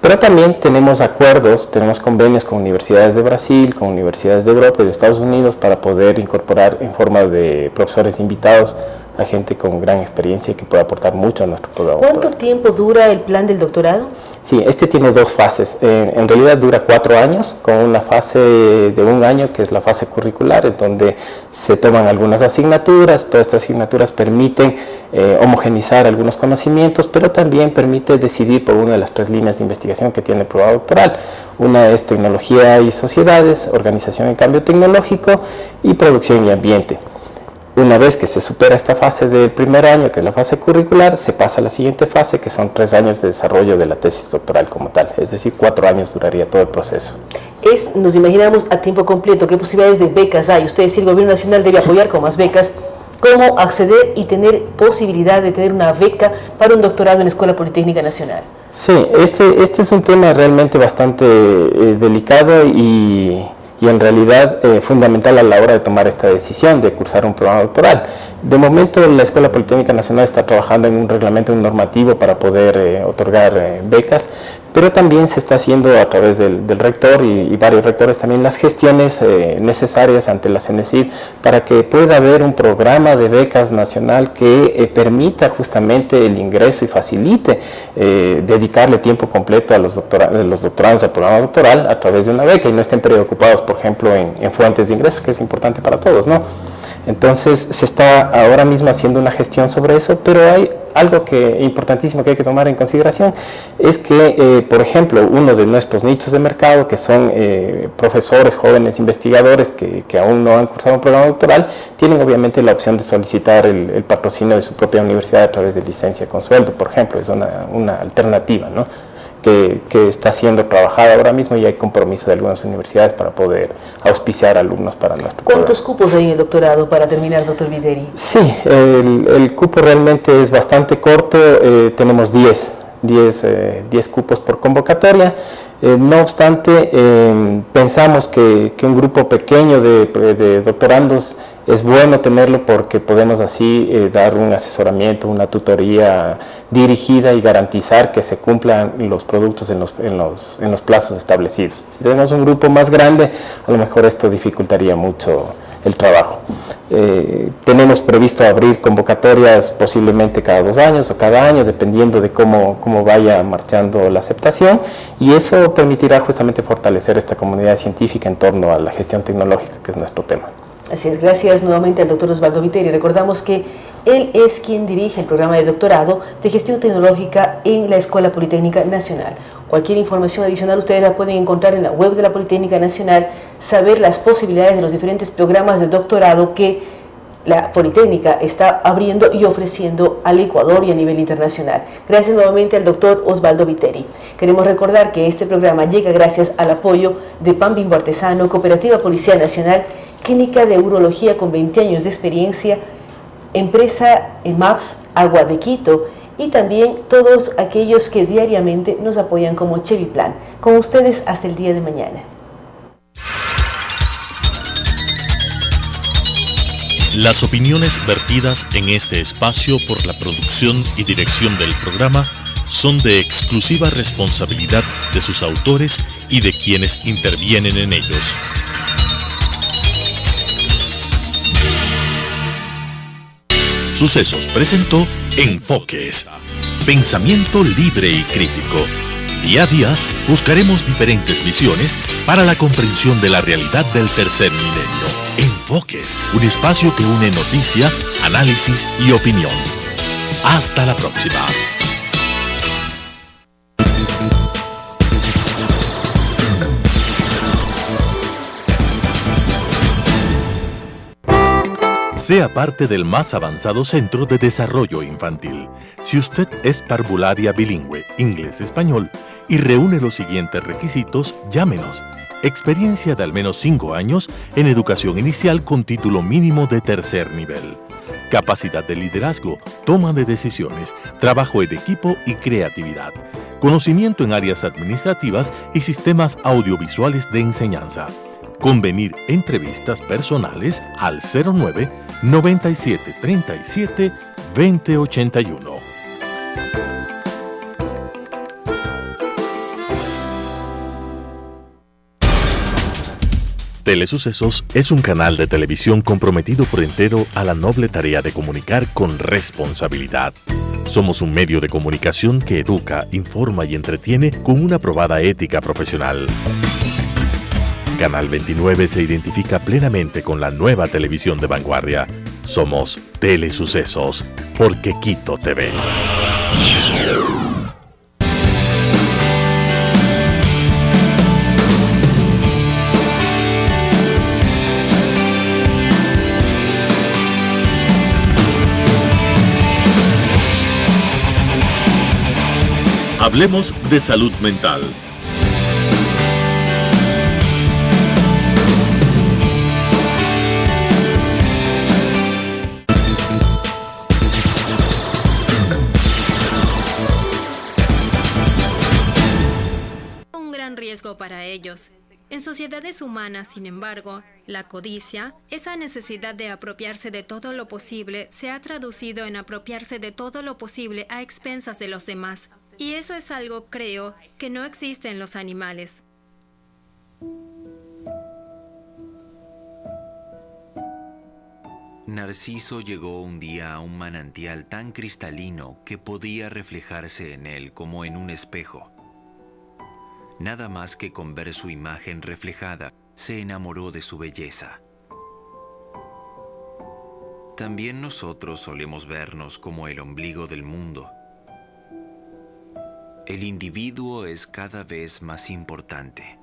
Pero también tenemos acuerdos, tenemos convenios con universidades de Brasil, con universidades de Europa y de Estados Unidos para poder incorporar en forma de profesores invitados a gente con gran experiencia y que puede aportar mucho a nuestro programa. ¿Cuánto tiempo dura el plan del doctorado? Sí, este tiene 2 fases. En realidad dura 4 años, con una fase de 1 año, que es la fase curricular, en donde se toman algunas asignaturas. Todas estas asignaturas permiten homogenizar algunos conocimientos, pero también permite decidir por una de las 3 líneas de investigación que tiene el programa doctoral. Una es tecnología y sociedades, organización y cambio tecnológico y producción y ambiente. Una vez que se supera esta fase del primer año, que es la fase curricular, se pasa a la siguiente fase, que son 3 años de desarrollo de la tesis doctoral como tal. Es decir, 4 años duraría todo el proceso. Nos imaginamos a tiempo completo, ¿qué posibilidades de becas hay? Ustedes, el gobierno nacional debe apoyar con más becas. ¿Cómo acceder y tener posibilidad de tener una beca para un doctorado en la Escuela Politécnica Nacional? Sí, este es un tema realmente bastante delicado y en realidad fundamental a la hora de tomar esta decisión de cursar un programa doctoral. De momento la Escuela Politécnica Nacional está trabajando en un reglamento, un normativo para poder otorgar becas, pero también se está haciendo a través del rector y varios rectores también las gestiones necesarias ante la CENESID para que pueda haber un programa de becas nacional que permita justamente el ingreso y facilite dedicarle tiempo completo a los doctorandos al programa doctoral a través de una beca y no estén preocupados, por ejemplo, en fuentes de ingresos, que es importante para todos, ¿no? Entonces se está ahora mismo haciendo una gestión sobre eso, pero hay algo importantísimo que hay que tomar en consideración, es que, por ejemplo, uno de nuestros nichos de mercado, que son profesores, jóvenes investigadores que aún no han cursado un programa doctoral, tienen obviamente la opción de solicitar el patrocinio de su propia universidad a través de licencia con sueldo, por ejemplo, es una alternativa, ¿no?, que está siendo trabajada ahora mismo y hay compromiso de algunas universidades para poder auspiciar alumnos para nuestro ¿Cuántos cupos hay en el doctorado para terminar, doctor Viteri? Sí, el cupo realmente es bastante corto, tenemos 10 cupos por convocatoria. No obstante, pensamos que un grupo pequeño de doctorandos es bueno tenerlo porque podemos así dar un asesoramiento, una tutoría dirigida y garantizar que se cumplan los productos en los plazos establecidos. Si tenemos un grupo más grande, a lo mejor esto dificultaría mucho el trabajo. Tenemos previsto abrir convocatorias posiblemente cada 2 años o cada año, dependiendo de cómo vaya marchando la aceptación, y eso permitirá justamente fortalecer esta comunidad científica en torno a la gestión tecnológica, que es nuestro tema. Así es, gracias nuevamente al doctor Osvaldo Viteri. Recordamos que él es quien dirige el programa de doctorado de gestión tecnológica en la Escuela Politécnica Nacional. Cualquier información adicional ustedes la pueden encontrar en la web de la Politécnica Nacional, saber las posibilidades de los diferentes programas de doctorado que la Politécnica está abriendo y ofreciendo al Ecuador y a nivel internacional. Gracias nuevamente al doctor Osvaldo Viteri. Queremos recordar que este programa llega gracias al apoyo de Pan Bimbo Artesano, Cooperativa Policial Nacional, Clínica de Urología con 20 años de experiencia, empresa MAPS Agua de Quito, y también todos aquellos que diariamente nos apoyan como Cheviplan. Con ustedes hasta el día de mañana. Las opiniones vertidas en este espacio por la producción y dirección del programa son de exclusiva responsabilidad de sus autores y de quienes intervienen en ellos. Sucesos presentó Enfoques, pensamiento libre y crítico. Día a día buscaremos diferentes visiones para la comprensión de la realidad del tercer milenio. Enfoques, un espacio que une noticia, análisis y opinión. Hasta la próxima. Sea parte del más avanzado Centro de Desarrollo Infantil. Si usted es parvularia bilingüe, inglés-español, y reúne los siguientes requisitos, llámenos. Experiencia de al menos 5 años en educación inicial con título mínimo de tercer nivel. Capacidad de liderazgo, toma de decisiones, trabajo en equipo y creatividad. Conocimiento en áreas administrativas y sistemas audiovisuales de enseñanza. Convenir entrevistas personales al 09-9737-2081. Telesucesos es un canal de televisión comprometido por entero a la noble tarea de comunicar con responsabilidad. Somos un medio de comunicación que educa, informa y entretiene con una probada ética profesional. Canal 29 se identifica plenamente con la nueva televisión de vanguardia. Somos Telesucesos, porque Quito TV. Hablemos de salud mental. Un gran riesgo para ellos. En sociedades humanas, sin embargo, la codicia, esa necesidad de apropiarse de todo lo posible, se ha traducido en apropiarse de todo lo posible a expensas de los demás. Y eso es algo, creo, que no existe en los animales. Narciso llegó un día a un manantial tan cristalino que podía reflejarse en él como en un espejo. Nada más que con ver su imagen reflejada, se enamoró de su belleza. También nosotros solemos vernos como el ombligo del mundo. El individuo es cada vez más importante.